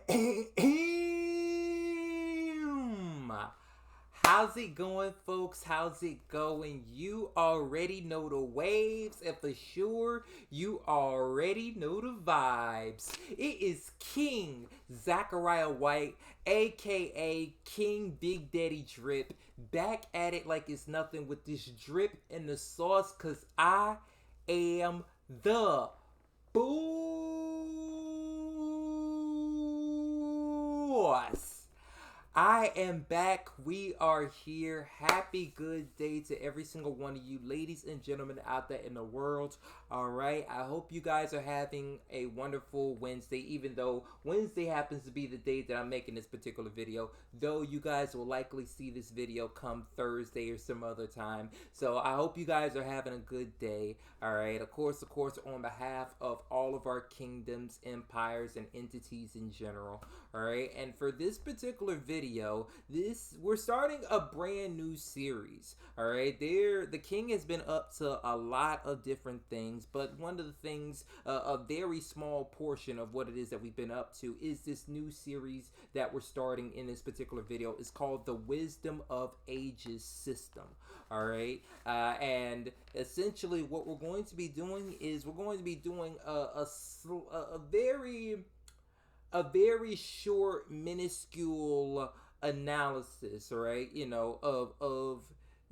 How's it going, folks? How's it going? You already know the waves, and for sure, you already know the vibes. It is King Zachariah White, aka King Big Daddy Drip, back at it like it's nothing with this drip in the sauce, cause I am the boss. I am back. We are here. Happy good day to every single one of you, ladies and gentlemen out there in the world. All right. I hope you guys are having a wonderful Wednesday, even though Wednesday happens to be the day that I'm making this particular video. Though you guys will likely see this video come Thursday or some other time. So I hope you guys are having a good day. All right. Of course, on behalf of all of our kingdoms, empires, and entities in general. All right. And for this particular video, we're starting a brand new series. All right, the king has been up to a lot of different things, but one of the things, a very small portion of what it is that we've been up to, is this new series that we're starting in this particular video. It's called the Wisdom of Ages system. All right, and essentially what we're going to be doing is we're going to be doing a very short, minuscule analysis, right? You know, of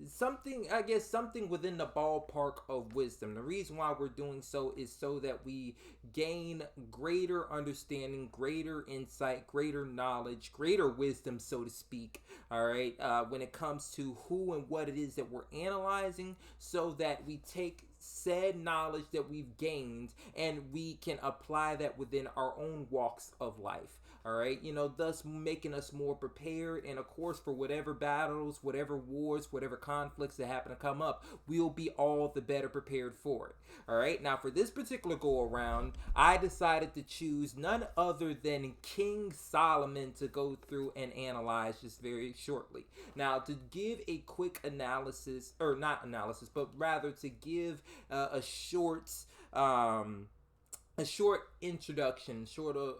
something, I guess, something within the ballpark of wisdom. The reason why we're doing so is so that we gain greater understanding, greater insight, greater knowledge, greater wisdom, so to speak. All right, when it comes to who and what it is that we're analyzing, so that we take said knowledge that we've gained and we can apply that within our own walks of life. All right, you know, thus making us more prepared, and of course, for whatever battles, whatever wars, whatever conflicts that happen to come up, we'll be all the better prepared for it. All right, now for this particular go around, I decided to choose none other than King Solomon to go through and analyze just very shortly. Now, to give a quick analysis, or not analysis, but rather to give a short introduction,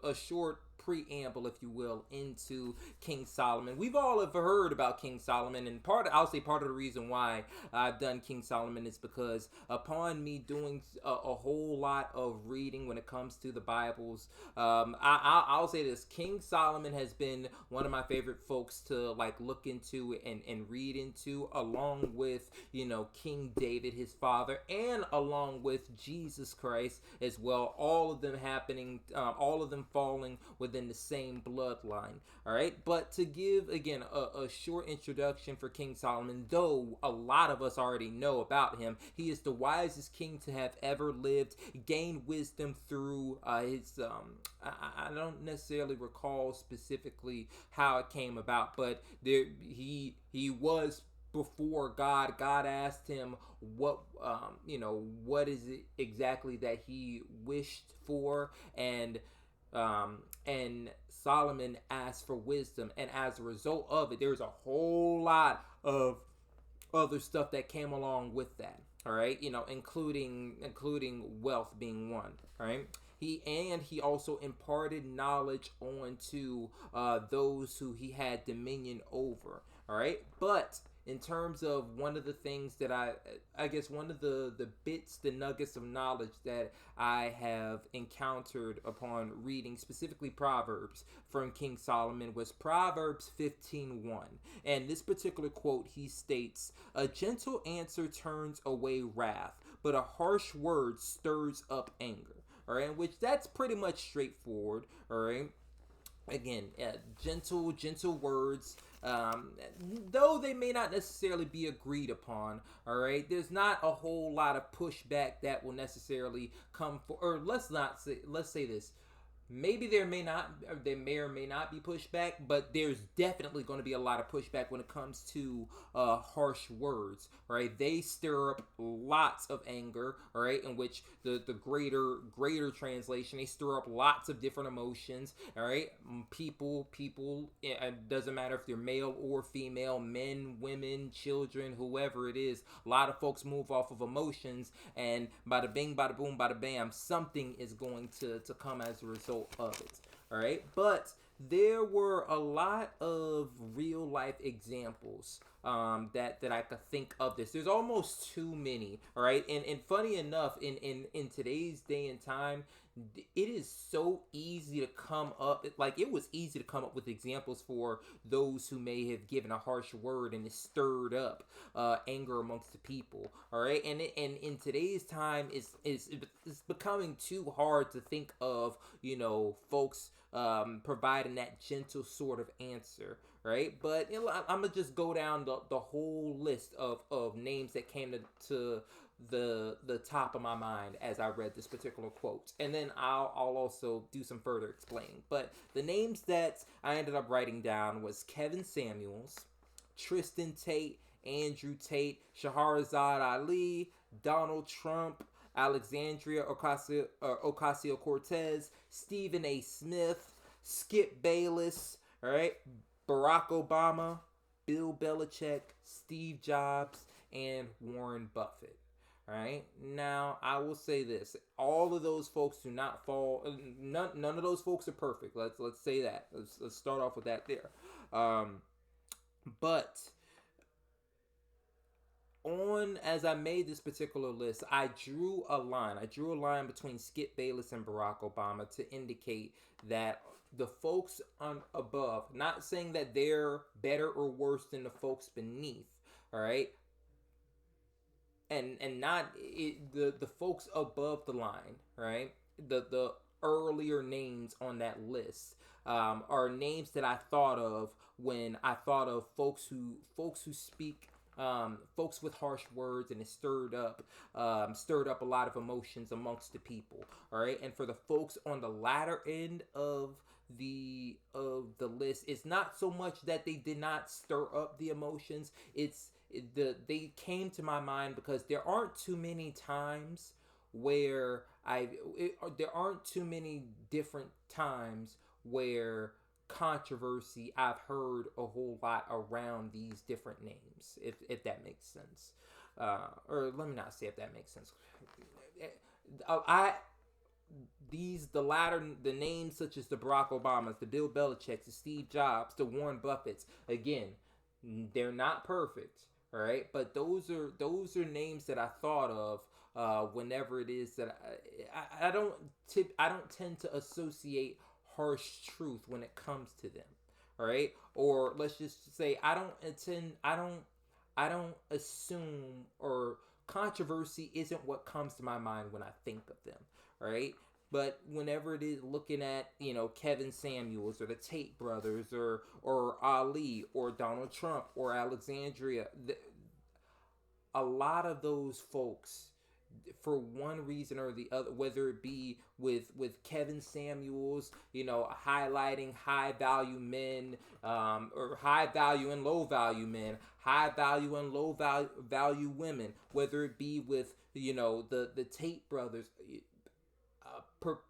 a short preamble, if you will, into King Solomon. We've all have heard about King Solomon, and I'll say part of the reason why I've done King Solomon is because upon me doing a whole lot of reading when it comes to the Bibles, I'll say this: King Solomon has been one of my favorite folks to like look into and read into, along with, you know, King David, his father, and along with Jesus Christ as well. All of them happening, all of them falling within the same bloodline. All right, but to give again a short introduction for King Solomon, though a lot of us already know about him, he is the wisest king to have ever lived. Gained wisdom through his I don't necessarily recall specifically how it came about, but he was before God. God asked him what what is it exactly that he wished for, and Solomon asked for wisdom, and as a result of it, there's a whole lot of other stuff that came along with that. All right, you know, including wealth being one. All right. He also imparted knowledge onto those who he had dominion over. All right, but in terms of one of the things that I guess one of the bits, the nuggets of knowledge that I have encountered upon reading specifically Proverbs from King Solomon was Proverbs 15:1. And this particular quote, he states, "A gentle answer turns away wrath, but a harsh word stirs up anger." All right, which that's pretty much straightforward. All right, again, gentle words, though they may not necessarily be agreed upon. All right, there's not a whole lot of pushback that will necessarily come for, or let's say this: maybe there may or may not be pushback, but there's definitely going to be a lot of pushback when it comes to harsh words. Right? They stir up lots of anger. All right, in which the greater translation, they stir up lots of different emotions. All right, people. It doesn't matter if they're male or female, men, women, children, whoever it is. A lot of folks move off of emotions, and bada bing, bada boom, bada bam, something is going to come as a result of it. All right, but there were a lot of real life examples that I could think of this. There's almost too many. All right, and funny enough, in today's day and time, it is so easy to come up, like it was easy to come up with examples for those who may have given a harsh word and it stirred up anger amongst the people. All right, and in today's time, it's becoming too hard to think of, folks providing that gentle sort of answer, right? But I'm gonna just go down the whole list of names that came to the top of my mind as I read this particular quote, and then I'll also do some further explaining. But the names that I ended up writing down was Kevin Samuels, Tristan Tate, Andrew Tate, Shahrazad Ali, Donald Trump, Alexandria Ocasio Cortez, Stephen A. Smith, Skip Bayless, all right, Barack Obama, Bill Belichick, Steve Jobs, and Warren Buffett. All right. Now, I will say this: all of those folks do not fall. None of those folks are perfect. Let's say that. Let's start off with that there. But as I made this particular list, I drew a line. I drew a line between Skip Bayless and Barack Obama to indicate that the folks on above, not saying that they're better or worse than the folks beneath, all right, and not the folks above the line, right? The earlier names on that list are names that I thought of when I thought of folks who speak, folks with harsh words, and it stirred up a lot of emotions amongst the people. All right, and for the folks on the latter end of the list, it's not so much that they did not stir up the emotions. They came to my mind because there aren't too many times where there aren't too many different times where controversy I've heard a whole lot around these different names, if that makes sense. Or let me not say if that makes sense. The names such as the Barack Obamas, the Bill Belichicks, the Steve Jobs, the Warren Buffetts, again, they're not perfect, all right, but those are names that I thought of whenever it is that I don't tend to associate harsh truth when it comes to them, all right, or let's just say I don't assume, or controversy isn't what comes to my mind when I think of them, all right. But whenever it is looking at, Kevin Samuels or the Tate brothers or Ali or Donald Trump or Alexandria, a lot of those folks, for one reason or the other, whether it be with Kevin Samuels, highlighting high value men, or high value and low value men, high value and low value women, whether it be with the Tate brothers,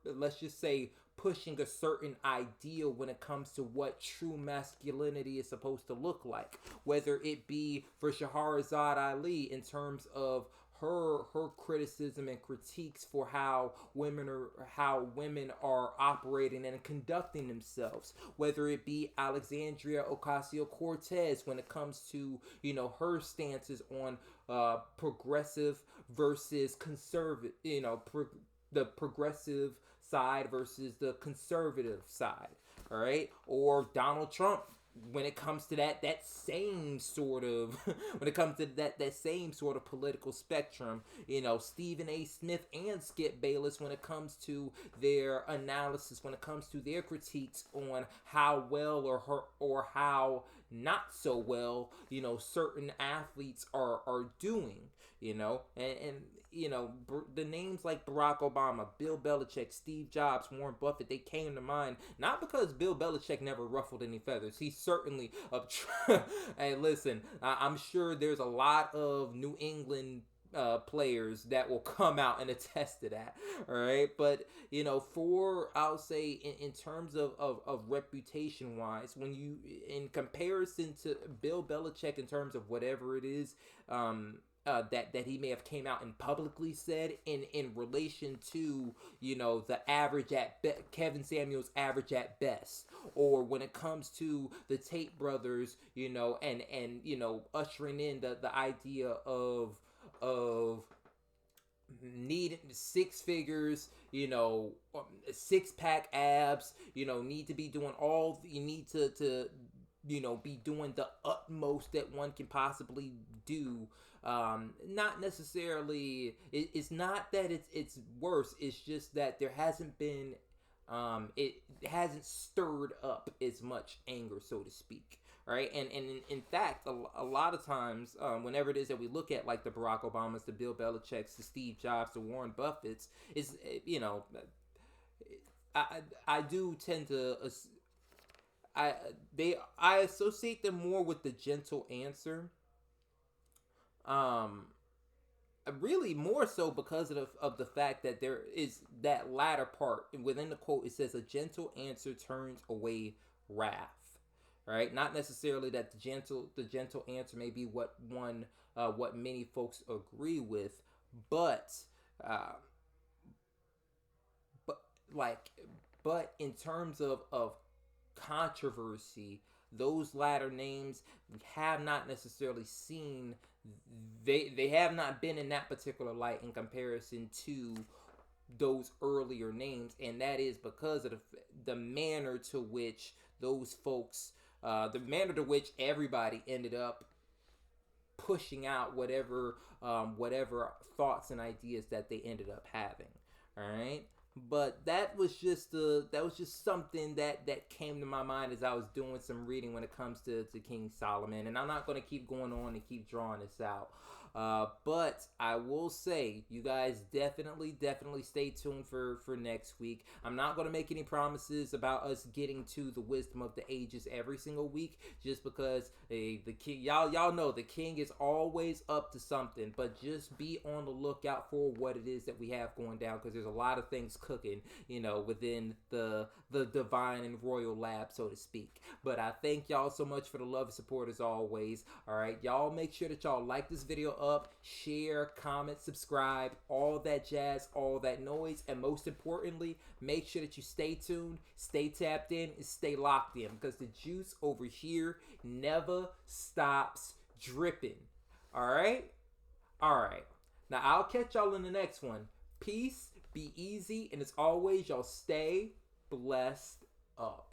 let's just say pushing a certain ideal when it comes to what true masculinity is supposed to look like, whether it be for Shahrazad Ali in terms of her criticism and critiques for how women are operating and conducting themselves, whether it be Alexandria Ocasio-Cortez when it comes to her stances on progressive versus conservative, the progressive side versus the conservative side, all right? Or Donald Trump when it comes to that same sort of when it comes to that same sort of political spectrum, Stephen A. Smith and Skip Bayless when it comes to their analysis, when it comes to their critiques on how well or how not so well, certain athletes are doing, and the names like Barack Obama, Bill Belichick, Steve Jobs, Warren Buffett, they came to mind not because Bill Belichick never ruffled any feathers. He certainly hey, listen, I'm sure there's a lot of New England players that will come out and attest to that, all right? But I'll say in terms of reputation wise, when you in comparison to Bill Belichick in terms of whatever it is, that he may have came out and publicly said in relation to, you know, the average Kevin Samuels average at best, or when it comes to the Tate brothers, you know, and you know, ushering in the idea of need six figures, you know, six pack abs, you know, need to be doing all, you need to you know, be doing the utmost that one can possibly do. Not necessarily, it's not that it's worse, it's just that there hasn't been, it hasn't stirred up as much anger, so to speak. Right, and in fact, a lot of times, whenever it is that we look at like the Barack Obamas, the Bill Belichick's, the Steve Jobs, the Warren Buffett's, is, you know, I do tend to I associate them more with the gentle answer. Um, Really more so because of the fact that there is that latter part within the quote. It says a gentle answer turns away wrath. Right, not necessarily that the gentle answer may be what many folks agree with, but uh, but like but in terms of controversy, those latter names have not necessarily seen, they have not been in that particular light in comparison to those earlier names, and that is because of the manner to which those folks, the manner to which everybody ended up pushing out whatever thoughts and ideas that they ended up having. All right, but that was just something that came to my mind as I was doing some reading when it comes to King Solomon, and I'm not going to keep going on and keep drawing this out. But I will say, you guys definitely stay tuned for next week. I'm not going to make any promises about us getting to the wisdom of the ages every single week, just because the king, y'all know the king is always up to something. But just be on the lookout for what it is that we have going down, because there's a lot of things cooking, you know, within the divine and royal lab, so to speak. But I thank y'all so much for the love and support as always. All right, y'all make sure that y'all like this video up, share, comment, subscribe, all that jazz, all that noise, and most importantly, make sure that you stay tuned, stay tapped in, and stay locked in, because the juice over here never stops dripping. All right, now I'll catch y'all in the next one. Peace, be easy, and as always, y'all stay blessed up.